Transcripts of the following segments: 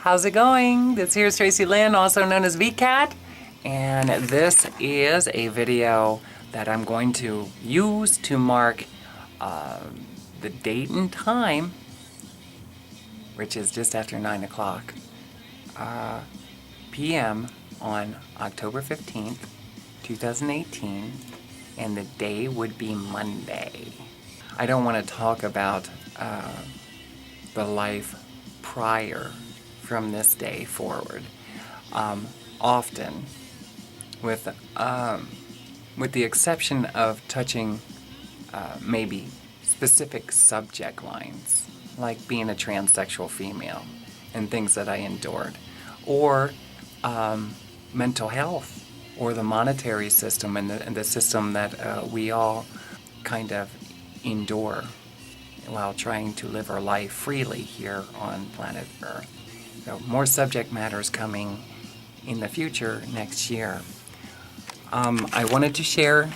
How's it going? This here's Tracilyn, also known as VCat, and this is a video that I'm going to use to mark the date and time, which is just after 9 o'clock p.m. on October 15th, 2018, and the day would be Monday. I don't want to talk about the life prior from this day forward. Often, with the exception of touching maybe specific subject lines, like being a transsexual female and things that I endured, or mental health, or the monetary system and the system that we all kind of endure while trying to live our life freely here on planet Earth. So more subject matters coming in the future next year. I wanted to share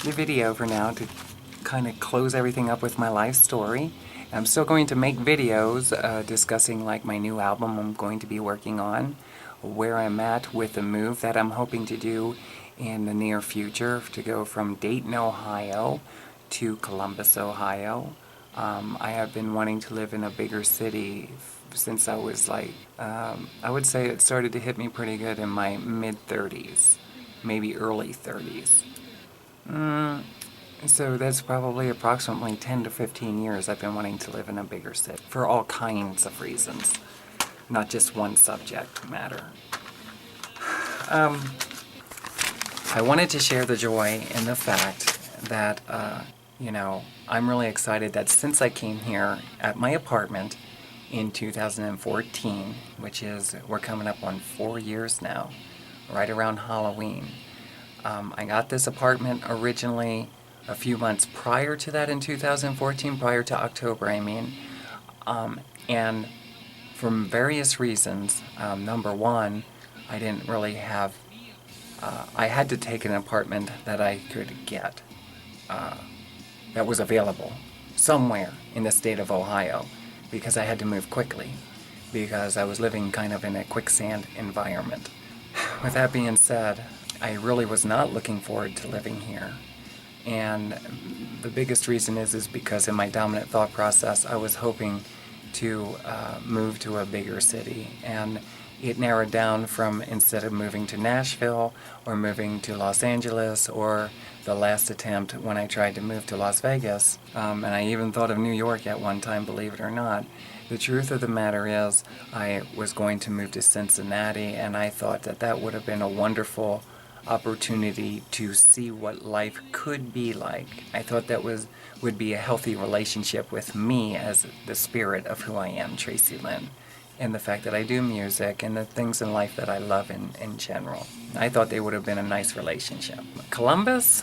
the video for now to kind of close everything up with my life story. I'm still going to make videos discussing like my new album I'm going to be working on, where I'm at with the move that I'm hoping to do in the near future to go from Dayton, Ohio to Columbus, Ohio. I have been wanting to live in a bigger city since I was like, I would say it started to hit me pretty good in my mid-30s, maybe early 30s. So that's probably approximately 10 to 15 years I've been wanting to live in a bigger city for all kinds of reasons, not just one subject matter. I wanted to share the joy in the fact that, I'm really excited that since I came here at my apartment in 2014, which is, we're coming up on 4 years now, right around Halloween. I got this apartment originally a few months prior to that in 2014, prior to October, I mean. And from various reasons, number one, I didn't really have, I had to take an apartment that I could get, that was available somewhere in the state of Ohio, because I had to move quickly, because I was living kind of in a quicksand environment. With that being said, I really was not looking forward to living here. And the biggest reason is because in my dominant thought process, I was hoping to move to a bigger city. And it narrowed down from, instead of moving to Nashville or moving to Los Angeles, or the last attempt when I tried to move to Las Vegas, and I even thought of New York at one time, believe it or not. The truth of the matter is, I was going to move to Cincinnati, and I thought that that would have been a wonderful opportunity to see what life could be like. I thought that would be a healthy relationship with me as the spirit of who I am, Tracilyn, and the fact that I do music and the things in life that I love in general. I thought they would have been a nice relationship. Columbus?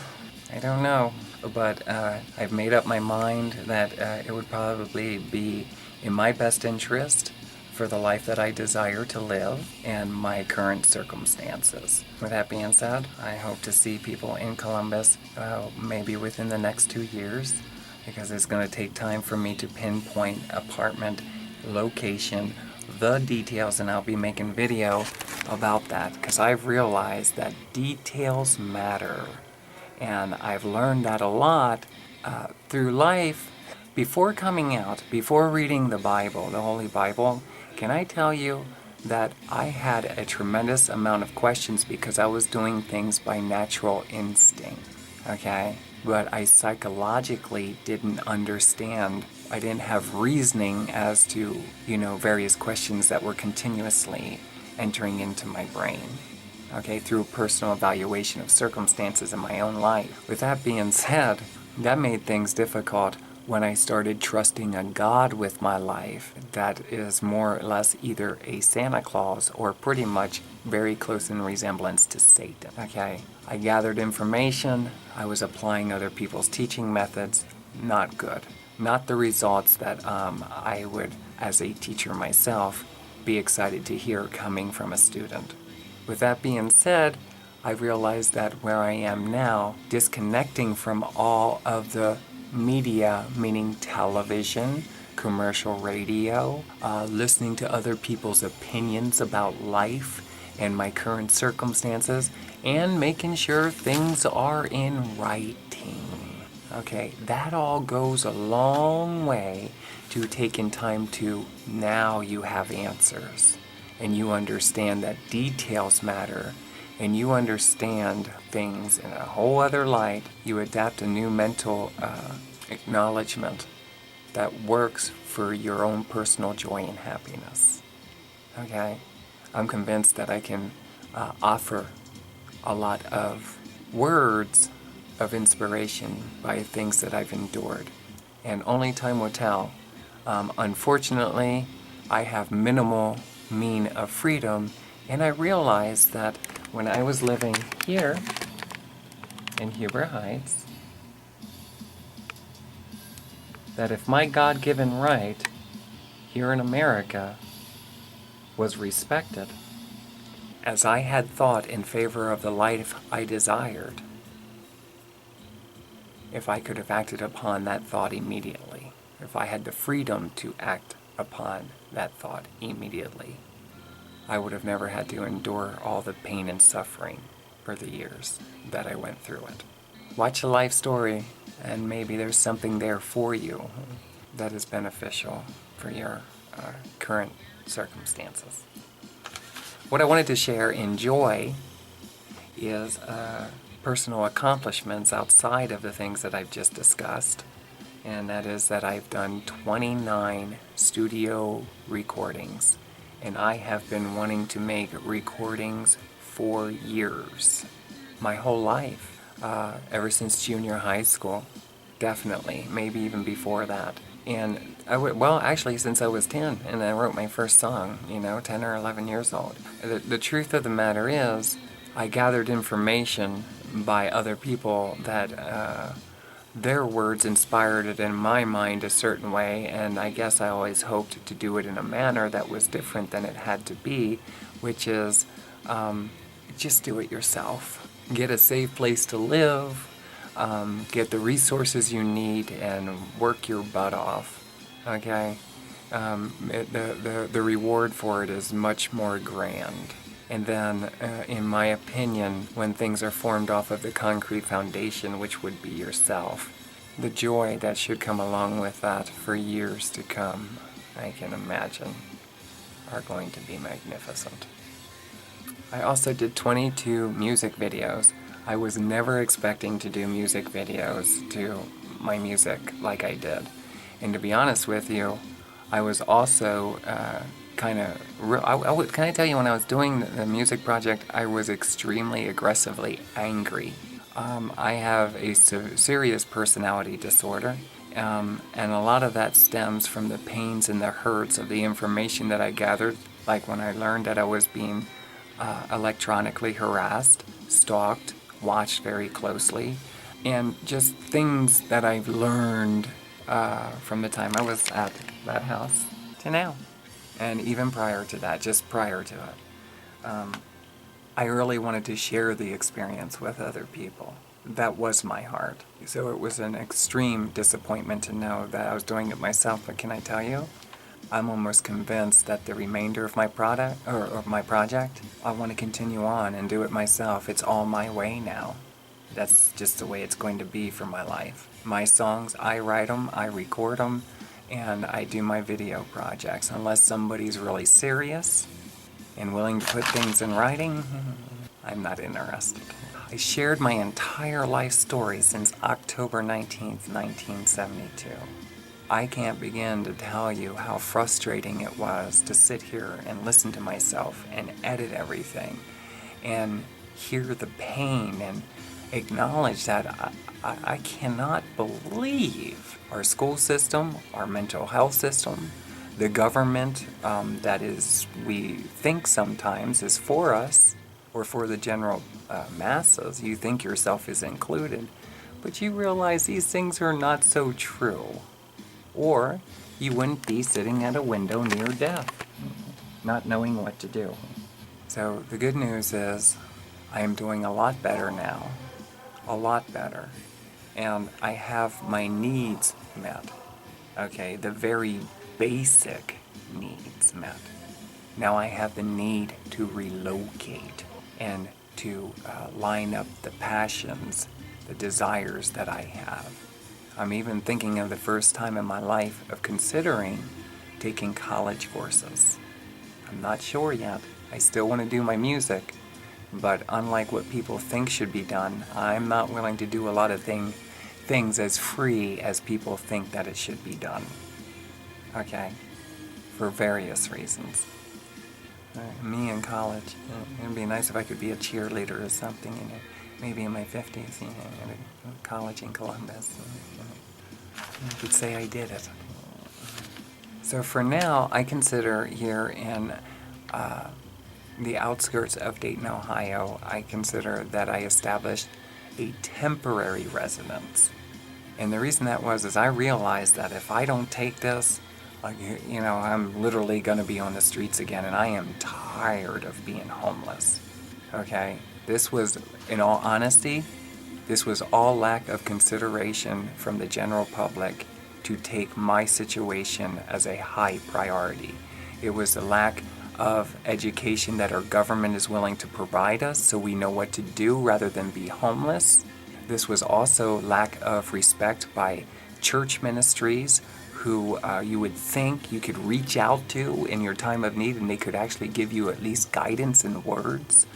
I don't know, but I've made up my mind that it would probably be in my best interest for the life that I desire to live and my current circumstances. With that being said, I hope to see people in Columbus maybe within the next 2 years, because it's going to take time for me to pinpoint apartment, location, the details, and I'll be making video about that, because I've realized that details matter. And I've learned that a lot through life. Before coming out, before reading the Bible, the Holy Bible, can I tell you that I had a tremendous amount of questions because I was doing things by natural instinct, okay? But I psychologically didn't understand. I didn't have reasoning as to, various questions that were continuously entering into my brain, okay, through personal evaluation of circumstances in my own life. With that being said, that made things difficult when I started trusting a God with my life that is more or less either a Santa Claus or pretty much very close in resemblance to Satan, okay? I gathered information, I was applying other people's teaching methods, not good. Not the results that I would, as a teacher myself, be excited to hear coming from a student. With that being said, I realized that where I am now, disconnecting from all of the media, meaning television, commercial radio, listening to other people's opinions about life and my current circumstances, and making sure things are in writing. Okay, that all goes a long way to taking time to now you have answers and you understand that details matter and you understand things in a whole other light. You adapt a new mental acknowledgement that works for your own personal joy and happiness. Okay? I'm convinced that I can offer a lot of words of inspiration by things that I've endured. And only time will tell. Unfortunately, I have minimal mean of freedom, and I realized that when I was living here in Huber Heights, that if my God-given right here in America was respected, as I had thought in favor of the life I desired, if I could have acted upon that thought immediately, if I had the freedom to act upon that thought immediately, I would have never had to endure all the pain and suffering for the years that I went through it. Watch a life story, and maybe there's something there for you that is beneficial for your current circumstances. What I wanted to share in joy is personal accomplishments outside of the things that I've just discussed, and that is that I've done 29 studio recordings, and I have been wanting to make recordings for years, my whole life, ever since junior high school, definitely, maybe even before that. And actually since I was 10 and I wrote my first song, 10 or 11 years old. The truth of the matter is, I gathered information by other people that their words inspired it in my mind a certain way, and I guess I always hoped to do it in a manner that was different than it had to be, which is just do it yourself. Get a safe place to live, get the resources you need, and work your butt off, okay? The reward for it is much more grand. And then, in my opinion, when things are formed off of the concrete foundation, which would be yourself, the joy that should come along with that for years to come, I can imagine, are going to be magnificent. I also did 22 music videos. I was never expecting to do music videos to my music like I did. And to be honest with you, I was also can I tell you, when I was doing the music project, I was extremely aggressively angry. I have a serious personality disorder, and a lot of that stems from the pains and the hurts of the information that I gathered, like when I learned that I was being electronically harassed, stalked, watched very closely, and just things that I've learned from the time I was at that house to now. And even prior to that, just prior to it, I really wanted to share the experience with other people. That was my heart. So it was an extreme disappointment to know that I was doing it myself, but can I tell you, I'm almost convinced that the remainder of my my project, I want to continue on and do it myself. It's all my way now. That's just the way it's going to be for my life. My songs, I write them, I record them, and I do my video projects. Unless somebody's really serious and willing to put things in writing, I'm not interested. I shared my entire life story since October 19th, 1972. I can't begin to tell you how frustrating it was to sit here and listen to myself and edit everything and hear the pain and acknowledge that I cannot believe our school system, our mental health system, the government that is, we think sometimes is for us or for the general masses. You think yourself is included, but you realize these things are not so true. Or you wouldn't be sitting at a window near death, not knowing what to do. So the good news is I am doing a lot better now, a lot better, and I have my needs met. Okay, the very basic needs met. Now I have the need to relocate and to line up the passions, the desires that I have. I'm even thinking of the first time in my life of considering taking college courses. I'm not sure yet. I still want to do my music, but unlike what people think should be done, I'm not willing to do a lot of things as free as people think that it should be done. Okay? For various reasons. Me in college, it'd be nice if I could be a cheerleader or something, maybe in my 50s, at a college in Columbus. I could say I did it. So for now, I consider here in the outskirts of Dayton, Ohio, I consider that I established a temporary residence. And the reason that was is I realized that if I don't take this, I'm literally going to be on the streets again, and I am tired of being homeless. Okay? This was, in all honesty, this was all lack of consideration from the general public to take my situation as a high priority. It was the lack of education that our government is willing to provide us so we know what to do rather than be homeless. This was also lack of respect by church ministries who you would think you could reach out to in your time of need, and they could actually give you at least guidance in words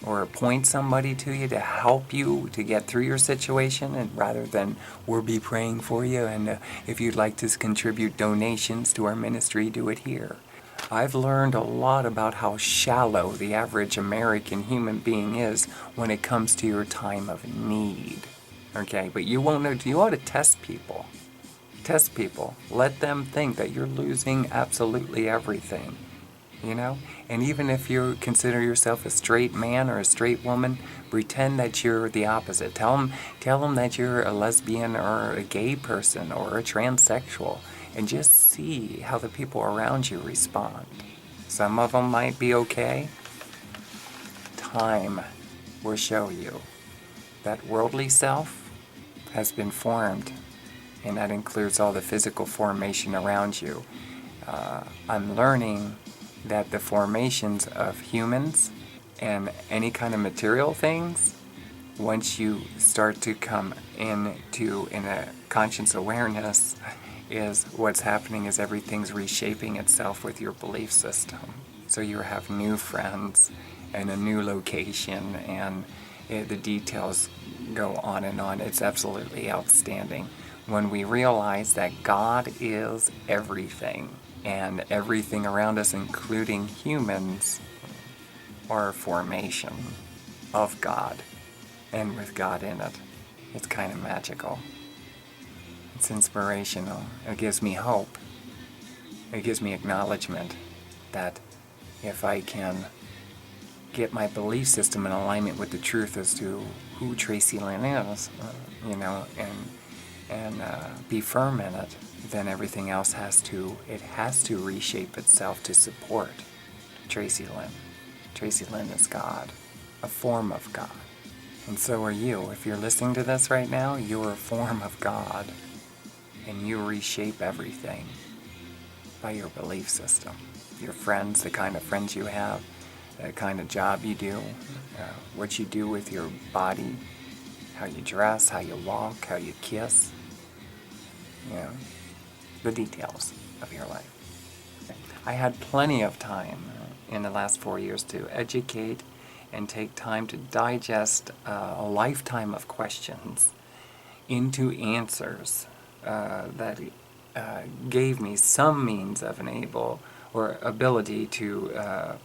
or point somebody to you to help you to get through your situation, and rather than we'll be praying for you, and if you'd like to contribute donations to our ministry, do it here. I've learned a lot about how shallow the average American human being is when it comes to your time of need. Okay, but you won't know. You ought to test people. Test people. Let them think that you're losing absolutely everything. And even if you consider yourself a straight man or a straight woman, pretend that you're the opposite. Tell them that you're a lesbian or a gay person or a transsexual, and just see how the people around you respond. Some of them might be okay. Time will show you that worldly self has been formed, and that includes all the physical formation around you. I'm learning that the formations of humans and any kind of material things, once you start to come in a conscious awareness, is what's happening is everything's reshaping itself with your belief system. So you have new friends and a new location, and the details go on and on. It's absolutely outstanding when we realize that God is everything, and everything around us, including humans, are a formation of God, and with God in it. It's kind of magical. It's inspirational. It gives me hope. It gives me acknowledgement that if I can get my belief system in alignment with the truth as to who Tracilyn is, and be firm in it, then everything else has to reshape itself to support Tracilyn. Tracilyn is God, a form of God. And so are you. If you're listening to this right now, you're a form of God. And you reshape everything by your belief system. Your friends, the kind of friends you have, the kind of job you do, what you do with your body, how you dress, how you walk, how you kiss, the details of your life. I had plenty of time in the last 4 years to educate and take time to digest a lifetime of questions into answers that gave me some means of ability to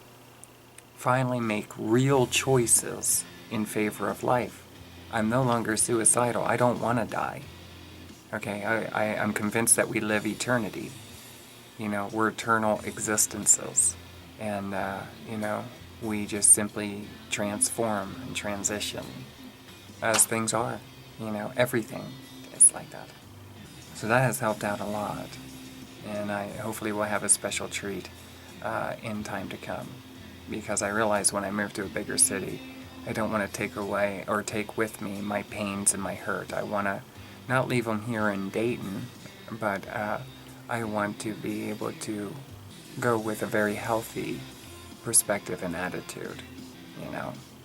finally make real choices in favor of life. I'm no longer suicidal. I don't want to die. Okay, I'm convinced that we live eternity. We're eternal existences. And, we just simply transform and transition as things are. Everything is like that. So that has helped out a lot. And I hopefully will have a special treat in time to come. Because I realize when I move to a bigger city, I don't want to take away or take with me my pains and my hurt. I want to not leave them here in Dayton, but I want to be able to go with a very healthy perspective and attitude,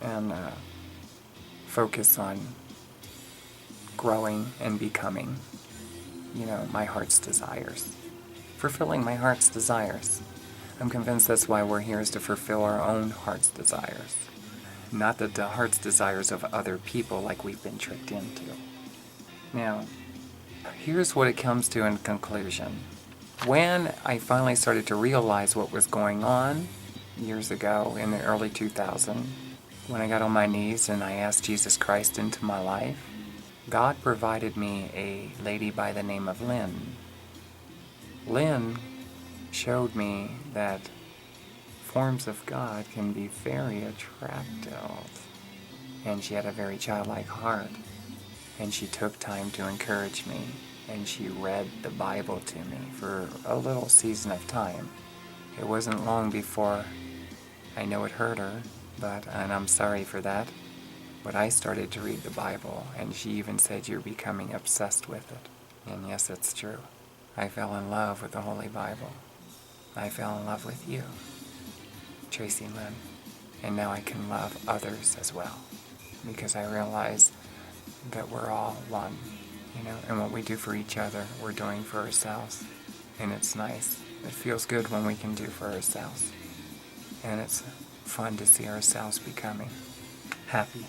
and focus on growing and becoming, my heart's desires. Fulfilling my heart's desires. I'm convinced that's why we're here, is to fulfill our own heart's desires. Not the heart's desires of other people like we've been tricked into. Now, here's what it comes to in conclusion. When I finally started to realize what was going on years ago in the early 2000s, when I got on my knees and I asked Jesus Christ into my life, God provided me a lady by the name of Lynn. Lynn showed me that forms of God can be very attractive. And she had a very childlike heart. And she took time to encourage me. And she read the Bible to me for a little season of time. It wasn't long before, I know it hurt her, and I'm sorry for that, but I started to read the Bible, and she even said, "You're becoming obsessed with it." And yes, it's true. I fell in love with the Holy Bible. I fell in love with you, Tracilyn, and now I can love others as well, because I realize that we're all one. And what we do for each other, we're doing for ourselves. And it's nice. It feels good when we can do for ourselves. And it's fun to see ourselves becoming happy,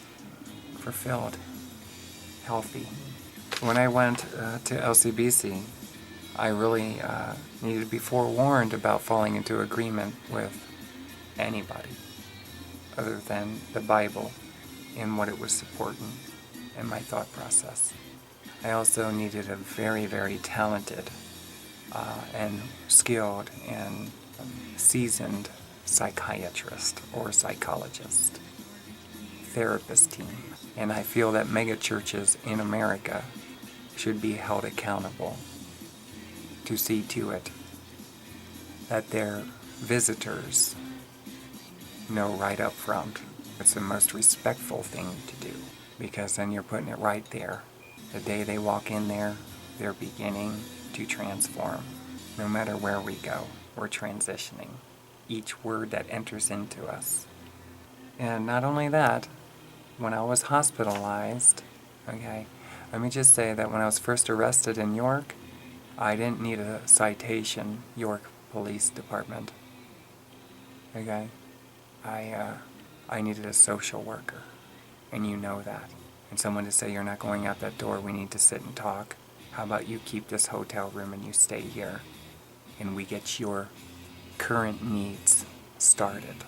fulfilled, healthy. When I went to LCBC, I really needed to be forewarned about falling into agreement with anybody other than the Bible and what it was supporting in my thought process. I also needed a very, very talented and skilled and seasoned psychiatrist or psychologist, therapist team. And I feel that megachurches in America should be held accountable to see to it that their visitors know right up front. It's the most respectful thing to do, because then you're putting it right there. The day they walk in there, they're beginning to transform. No matter where we go, we're transitioning. Each word that enters into us. And not only that, when I was hospitalized, let me just say that when I was first arrested in York, I didn't need a citation, York Police Department. I needed a social worker, and you know that. And someone to say, "You're not going out that door, we need to sit and talk. How about you keep this hotel room and you stay here, and we get your current needs started."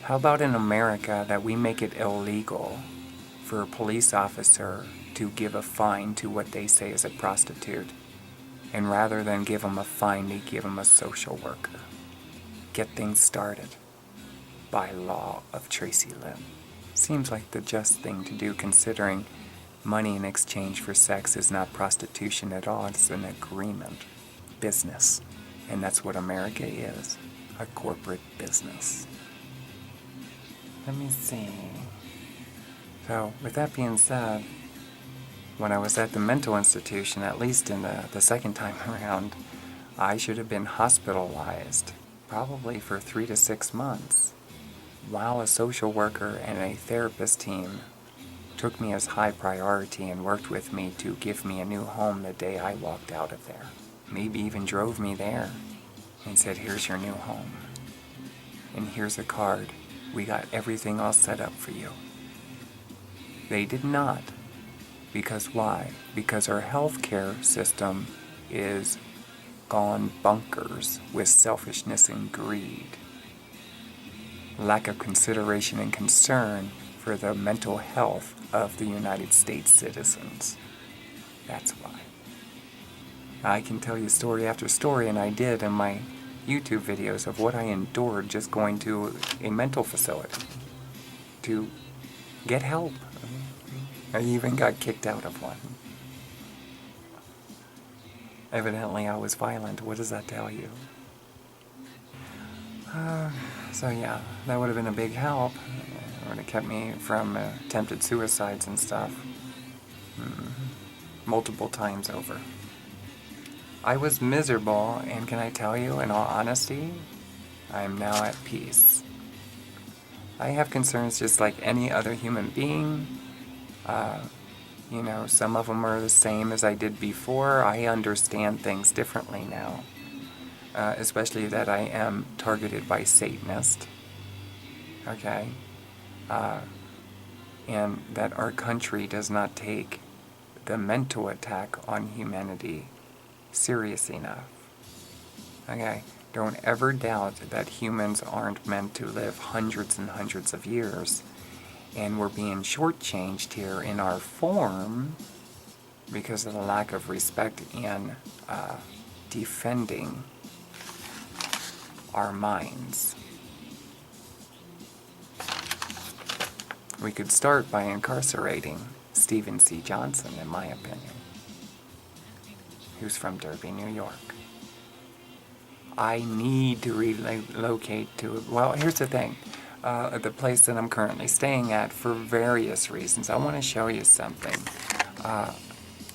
How about in America that we make it illegal for a police officer to give a fine to what they say is a prostitute, and rather than give them a fine, they give them a social worker. Get things started by law of Tracilyn. Seems like the just thing to do, considering money in exchange for sex is not prostitution at all. It's an agreement. Business. And that's what America is. A corporate business. Let me see. So, with that being said, when I was at the mental institution, at least in the second time around, I should have been hospitalized, probably for 3 to 6 months, while a social worker and a therapist team took me as high priority and worked with me to give me a new home the day I walked out of there. Maybe even drove me there and said, "Here's your new home. And here's a card. We got everything all set up for you." They did not. Because why? Because our healthcare system is gone bonkers with selfishness and greed. Lack of consideration and concern for the mental health of the United States citizens. That's why. I can tell you story after story, and I did in my YouTube videos, of what I endured just going to a mental facility to get help. I even got kicked out of one. Evidently I was violent. What does that tell you? So yeah, that would have been a big help. It would have kept me from attempted suicides and stuff. Multiple times over. I was miserable, and can I tell you, in all honesty, I am now at peace. I have concerns just like any other human being. Some of them are the same as I did before. I understand things differently now, especially that I am targeted by Satanists, okay? And that our country does not take the mental attack on humanity serious enough. Okay? Don't ever doubt that humans aren't meant to live hundreds and hundreds of years, and we're being shortchanged here in our form because of the lack of respect in defending our minds. We could start by incarcerating Stephen C. Johnson, in my opinion, who's from Derby, New York. I need to relocate to, well, here's the thing. The place that I'm currently staying at for various reasons. I want to show you something.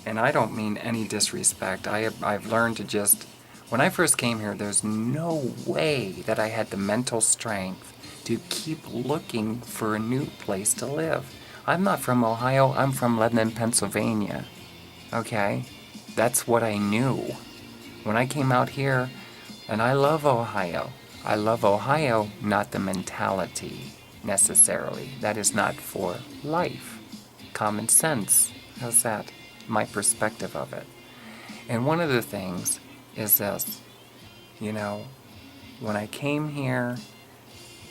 And I don't mean any disrespect. I've learned to just, when I first came here, there's no way that I had the mental strength to keep looking for a new place to live. I'm not from Ohio, I'm from Lebanon, Pennsylvania. Okay? That's what I knew. When I came out here, and I love Ohio. I love Ohio, not the mentality necessarily. That is not for life. Common sense. How's that? My perspective of it. And one of the things is this. When I came here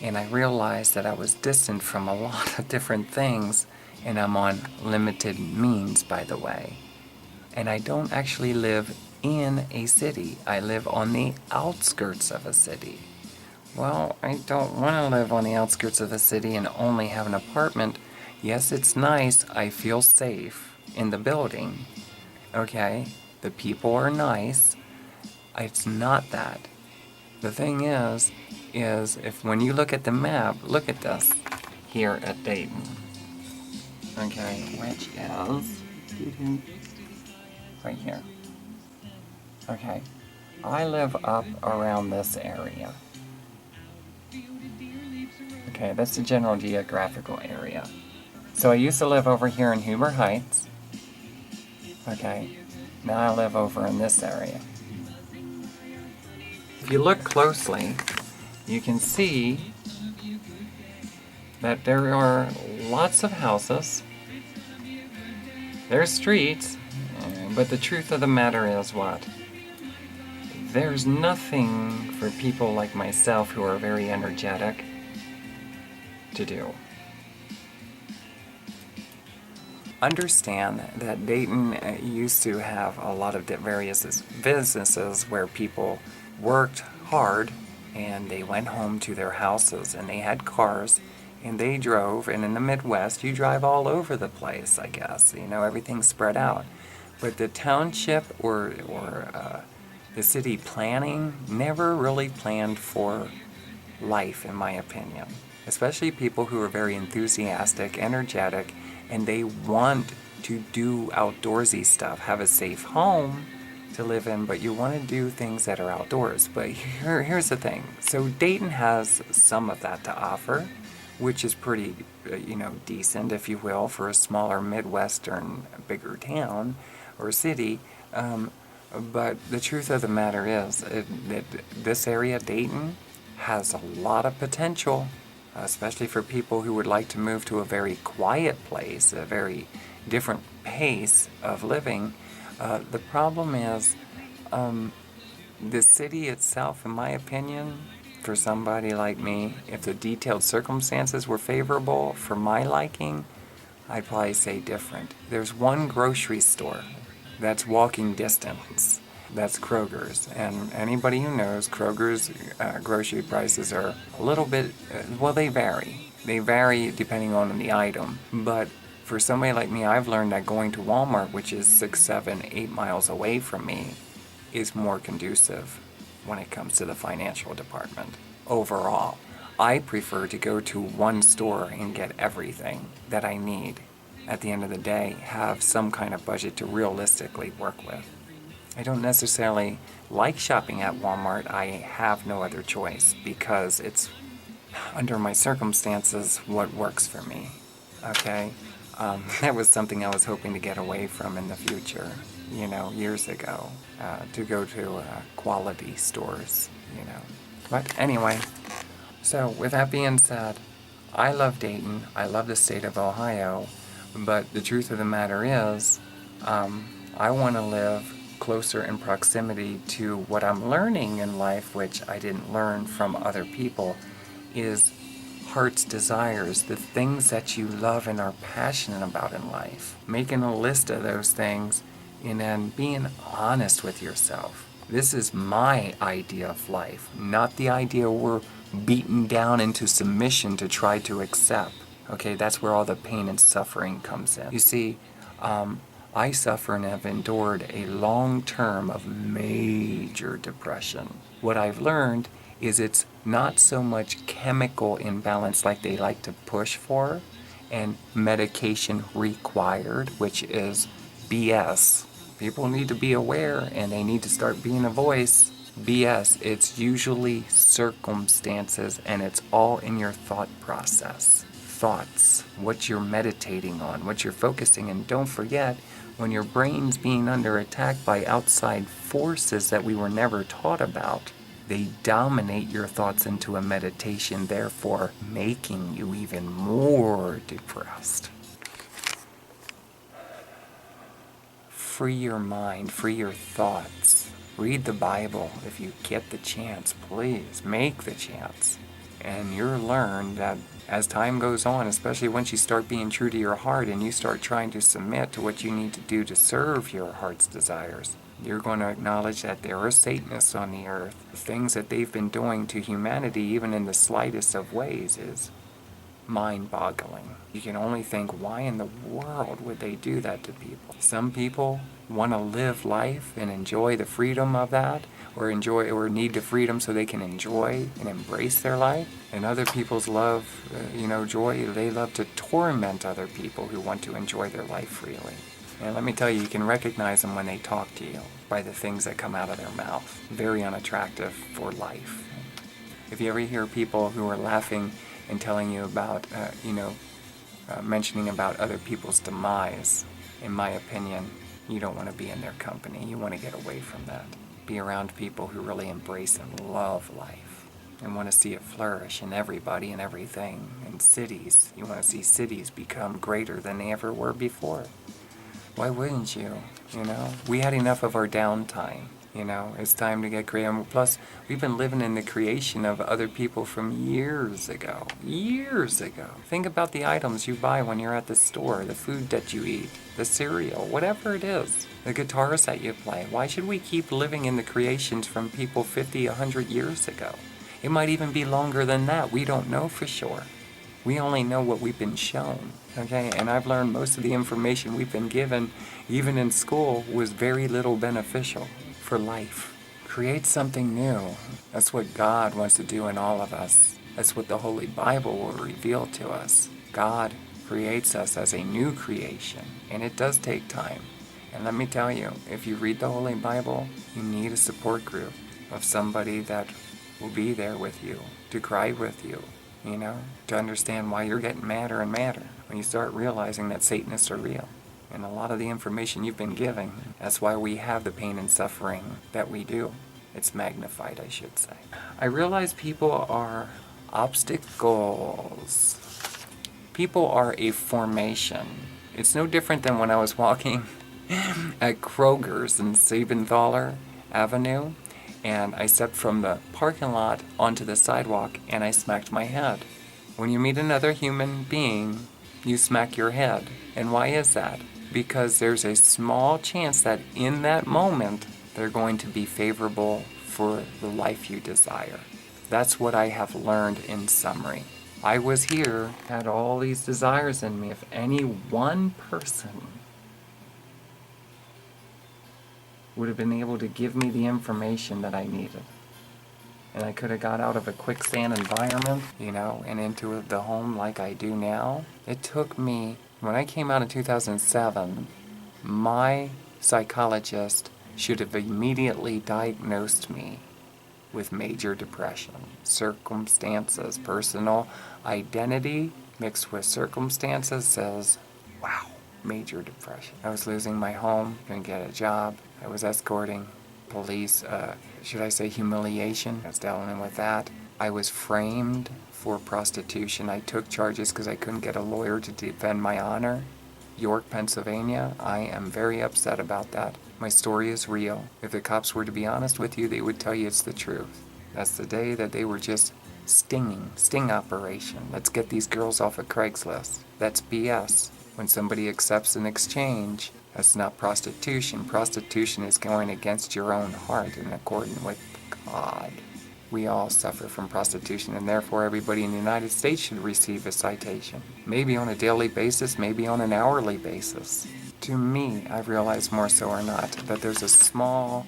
and I realized that I was distant from a lot of different things, and I'm on limited means, by the way. And I don't actually live in a city. I live on the outskirts of a city. Well, I don't want to live on the outskirts of a city and only have an apartment. Yes, it's nice. I feel safe in the building. Okay? The people are nice. It's not that. The thing is if when you look at the map, look at this here at Dayton. Okay, which is right here. Okay, I live up around this area. Okay, that's the general geographical area. So I used to live over here in Huber Heights. Okay, now I live over in this area. If you look closely, you can see that there are lots of houses. There's streets, but the truth of the matter is what? There's nothing for people like myself who are very energetic to do. Understand that Dayton used to have a lot of various businesses where people worked hard and they went home to their houses and they had cars and they drove, and in the Midwest you drive all over the place, I guess. Everything's spread out. But the township or the city planning never really planned for life, in my opinion. Especially people who are very enthusiastic, energetic, and they want to do outdoorsy stuff, have a safe home to live in, but you want to do things that are outdoors. But here's the thing. So Dayton has some of that to offer, which is pretty, decent, if you will, for a smaller Midwestern, bigger town or city. But the truth of the matter is that this area, Dayton, has a lot of potential, especially for people who would like to move to a very quiet place, a very different pace of living. The problem is the city itself, in my opinion, for somebody like me, if the detailed circumstances were favorable for my liking, I'd probably say different. There's one grocery store that's walking distance. That's Kroger's. And anybody who knows, Kroger's grocery prices are a little bit, they vary. They vary depending on the item. But for somebody like me, I've learned that going to Walmart, which is 6, 7, 8 miles away from me, is more conducive when it comes to the financial department. Overall, I prefer to go to one store and get everything that I need. At the end of the day, have some kind of budget to realistically work with. I don't necessarily like shopping at Walmart. I have no other choice because it's, under my circumstances, what works for me. Okay? That was something I was hoping to get away from in the future, years ago, to go to quality stores. But anyway, so with that being said, I love Dayton. I love the state of Ohio. But the truth of the matter is, I want to live closer in proximity to what I'm learning in life, which I didn't learn from other people, is heart's desires, the things that you love and are passionate about in life. Making a list of those things and then being honest with yourself. This is my idea of life, not the idea we're beaten down into submission to try to accept. Okay, that's where all the pain and suffering comes in. You see, I suffer and have endured a long term of major depression. What I've learned is it's not so much chemical imbalance like they like to push for and medication required, which is BS. People need to be aware and they need to start being a voice. BS. It's usually circumstances and it's all in your thought process. Thoughts, what you're meditating on, what you're focusing, and don't forget, when your brain's being under attack by outside forces that we were never taught about, they dominate your thoughts into a meditation, therefore making you even more depressed. Free your mind, free your thoughts. Read the Bible if you get the chance, please. Make the chance. And you'll learn that as time goes on, especially once you start being true to your heart and you start trying to submit to what you need to do to serve your heart's desires, you're going to acknowledge that there are Satanists on the earth. The things that they've been doing to humanity, even in the slightest of ways, is mind-boggling. You can only think, why in the world would they do that to people? Some people want to live life and enjoy the freedom of that, or need the freedom so they can enjoy and embrace their life. And other people's love, joy, they love to torment other people who want to enjoy their life freely. And let me tell you, you can recognize them when they talk to you by the things that come out of their mouth. Very unattractive for life. If you ever hear people who are laughing and telling you about, mentioning about other people's demise, in my opinion, you don't want to be in their company. You want to get away from that. Be around people who really embrace and love life and want to see it flourish in everybody and everything. In cities, you want to see cities become greater than they ever were before. Why wouldn't you? We had enough of our downtime. It's time to get creative. Plus, we've been living in the creation of other people from years ago. Years ago. Think about the items you buy when you're at the store, the food that you eat, the cereal, whatever it is, the guitars that you play. Why should we keep living in the creations from people 50, 100 years ago? It might even be longer than that. We don't know for sure. We only know what we've been shown, okay? And I've learned most of the information we've been given, even in school, was very little beneficial for life. Create something new. That's what God wants to do in all of us. That's what the Holy Bible will reveal to us. God creates us as a new creation, and it does take time. And let me tell you, if you read the Holy Bible, you need a support group of somebody that will be there with you, to cry with you, to understand why you're getting madder and madder when you start realizing that Satanists are real. And a lot of the information you've been giving, that's why we have the pain and suffering that we do. It's magnified, I should say. I realize people are obstacles. People are a formation. It's no different than when I was walking at Kroger's in Siebenthaler Avenue, and I stepped from the parking lot onto the sidewalk and I smacked my head. When you meet another human being, you smack your head. And why is that? Because there's a small chance that in that moment, they're going to be favorable for the life you desire. That's what I have learned in summary. I was here, had all these desires in me. If any one person would have been able to give me the information that I needed, and I could have got out of a quicksand environment, and into the home like I do now. It took me, when I came out in 2007, my psychologist should have immediately diagnosed me with major depression. Circumstances, personal identity mixed with circumstances says, wow, major depression. I was losing my home, couldn't get a job. I was escorting police, should I say humiliation? I was dealing with that. I was framed for prostitution. I took charges because I couldn't get a lawyer to defend my honor. York, Pennsylvania. I am very upset about that. My story is real. If the cops were to be honest with you, they would tell you it's the truth. That's the day that they were just sting operation. Let's get these girls off of Craigslist. That's BS. When somebody accepts an exchange, that's not prostitution. Prostitution is going against your own heart and according with God. We all suffer from prostitution, and therefore everybody in the United States should receive a citation. Maybe on a daily basis, maybe on an hourly basis. To me, I've realized more so or not, that there's a small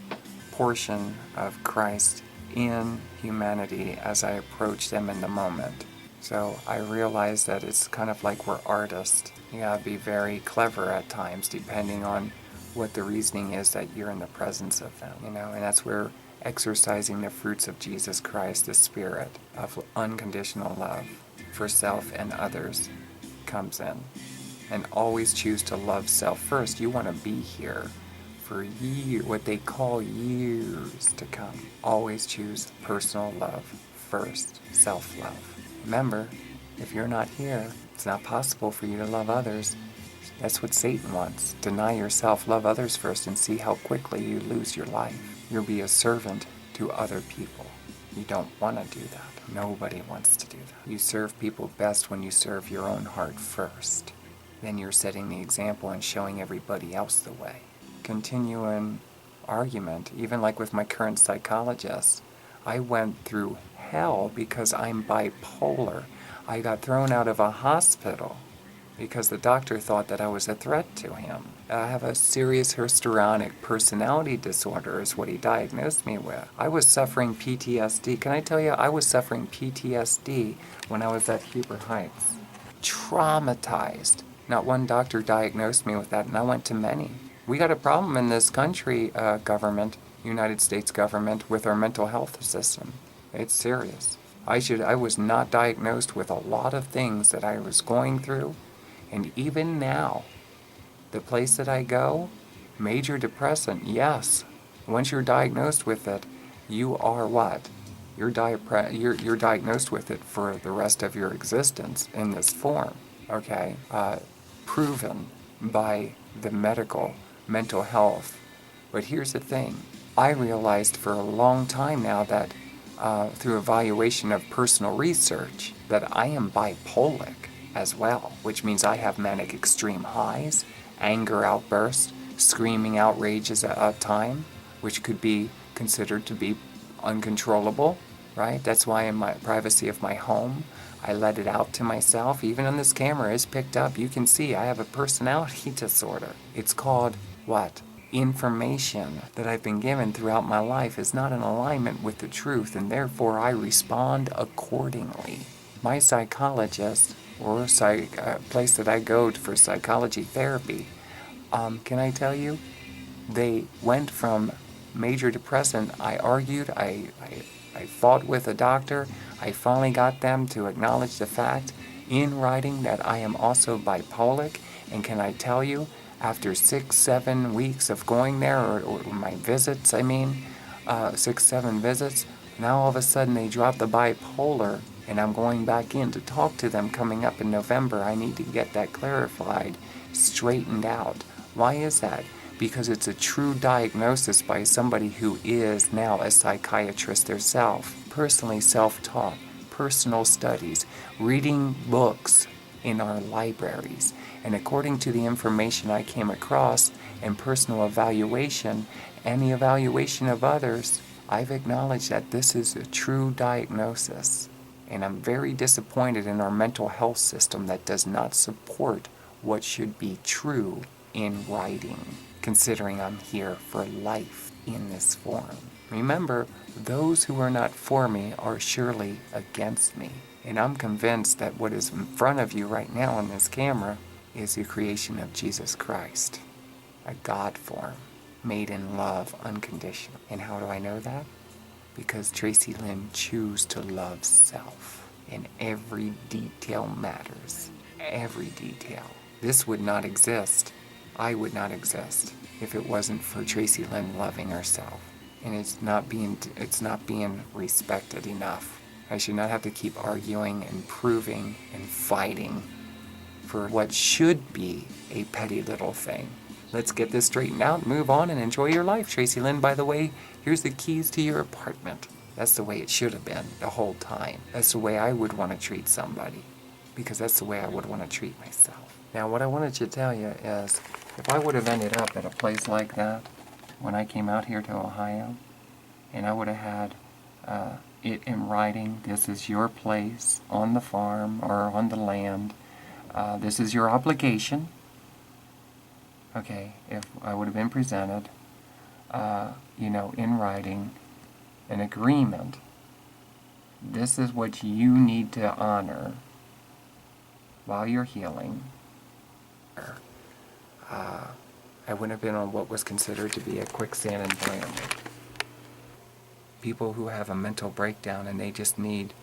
portion of Christ in humanity as I approach them in the moment. So I realize that it's kind of like we're artists. You gotta be very clever at times, depending on what the reasoning is that you're in the presence of them, and that's where exercising the fruits of Jesus Christ, the spirit of unconditional love for self and others, comes in. And always choose to love self first. You want to be here for years, what they call years to come. Always choose personal love first, self-love. Remember, if you're not here, it's not possible for you to love others. That's what Satan wants. Deny yourself, love others first, and see how quickly you lose your life. You'll be a servant to other people. You don't want to do that. Nobody wants to do that. You serve people best when you serve your own heart first. Then you're setting the example and showing everybody else the way. Continue an argument, even like with my current psychologist. I went through hell because I'm bipolar. I got thrown out of a hospital because the doctor thought that I was a threat to him. I have a serious histrionic personality disorder is what he diagnosed me with. I was suffering PTSD. Can I tell you, I was suffering PTSD when I was at Huber Heights. Traumatized. Not one doctor diagnosed me with that, and I went to many. We got a problem in this country, government, United States government, with our mental health system. It's serious. I was not diagnosed with a lot of things that I was going through. And even now, the place that I go, major depressant, yes. Once you're diagnosed with it, you are what? You're diagnosed with it for the rest of your existence in this form, okay? Proven by the mental health. But here's the thing. I realized for a long time now that through evaluation of personal research that I am bipolic as well, which means I have manic extreme highs, anger outbursts, screaming outrages at time, which could be considered to be uncontrollable, right? That's why in my privacy of my home, I let it out to myself. Even on this camera is picked up. You can see I have a personality disorder. It's called what? Information that I've been given throughout my life is not in alignment with the truth, and therefore I respond accordingly. My psychologist, or place that I go for psychology therapy, can I tell you, they went from major depressant. I argued, I fought with a doctor. I finally got them to acknowledge the fact in writing that I am also bipolic. And can I tell you, after 6-7 weeks of going there, or my visits, 6-7 visits, now all of a sudden they drop the bipolar, and I'm going back in to talk to them coming up in November. I need to get that clarified, straightened out. Why is that? Because it's a true diagnosis by somebody who is now a psychiatrist themselves, personally self-taught, personal studies, reading books in our libraries. And according to the information I came across and personal evaluation and the evaluation of others, I've acknowledged that this is a true diagnosis. And I'm very disappointed in our mental health system that does not support what should be true in writing, considering I'm here for life in this form. Remember, those who are not for me are surely against me. And I'm convinced that what is in front of you right now on this camera is the creation of Jesus Christ, a God form. made in love unconditionally. And how do I know that? Because Tracilyn chooses to love self. And every detail matters. Every detail. This would not exist. I would not exist if it wasn't for Tracilyn loving herself. And it's not being respected enough. I should not have to keep arguing and proving and fighting for what should be a petty little thing. Let's get this straightened out, move on, and enjoy your life. Tracilyn, by the way, here's the keys to your apartment. That's the way it should have been the whole time. That's the way I would want to treat somebody, because that's the way I would want to treat myself. Now, what I wanted to tell you is, if I would have ended up at a place like that when I came out here to Ohio, and I would have had it in writing, this is your place on the farm or on the land, this is your obligation. Okay, if I would have been presented, in writing, an agreement, this is what you need to honor while you're healing. I wouldn't have been on what was considered to be a quicksand environment. People who have a mental breakdown and they just need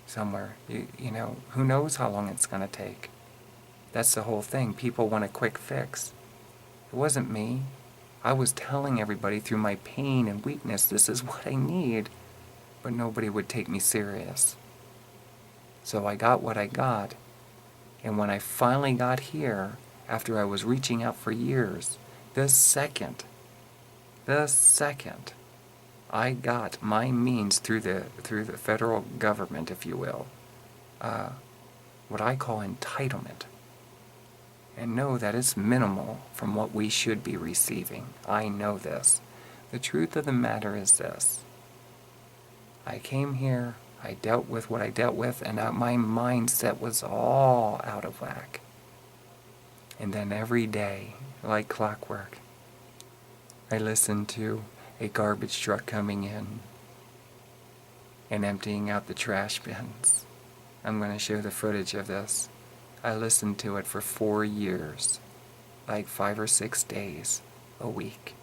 somewhere, who knows how long it's going to take. That's the whole thing. People want a quick fix. It wasn't me. I was telling everybody through my pain and weakness, this is what I need, but nobody would take me serious. So I got what I got, and when I finally got here, after I was reaching out for years, the second I got my means through the federal government, if you will, what I call entitlement, and know that it's minimal from what we should be receiving. I know this. The truth of the matter is this. I came here, I dealt with what I dealt with, and my mindset was all out of whack. And then every day, like clockwork, I listened to a garbage truck coming in and emptying out the trash bins. I'm going to show the footage of this. I listened to it for 4 years, like 5 or 6 days a week,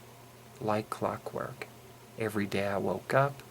like clockwork. Every day I woke up,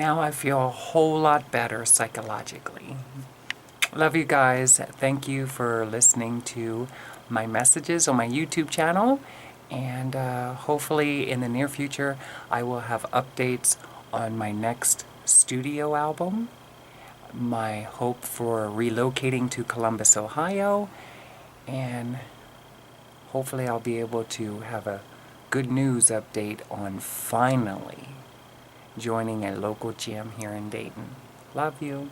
now I feel a whole lot better psychologically. Love you guys. Thank you for listening to my messages on my YouTube channel. And hopefully in the near future, I will have updates on my next studio album, my hope for relocating to Columbus, Ohio, and hopefully I'll be able to have a good news update on finally joining a local gym here in Dayton. Love you.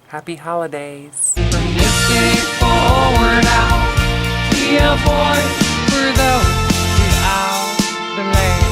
Happy holidays. From this day forward, I'll be a voice for those without the land.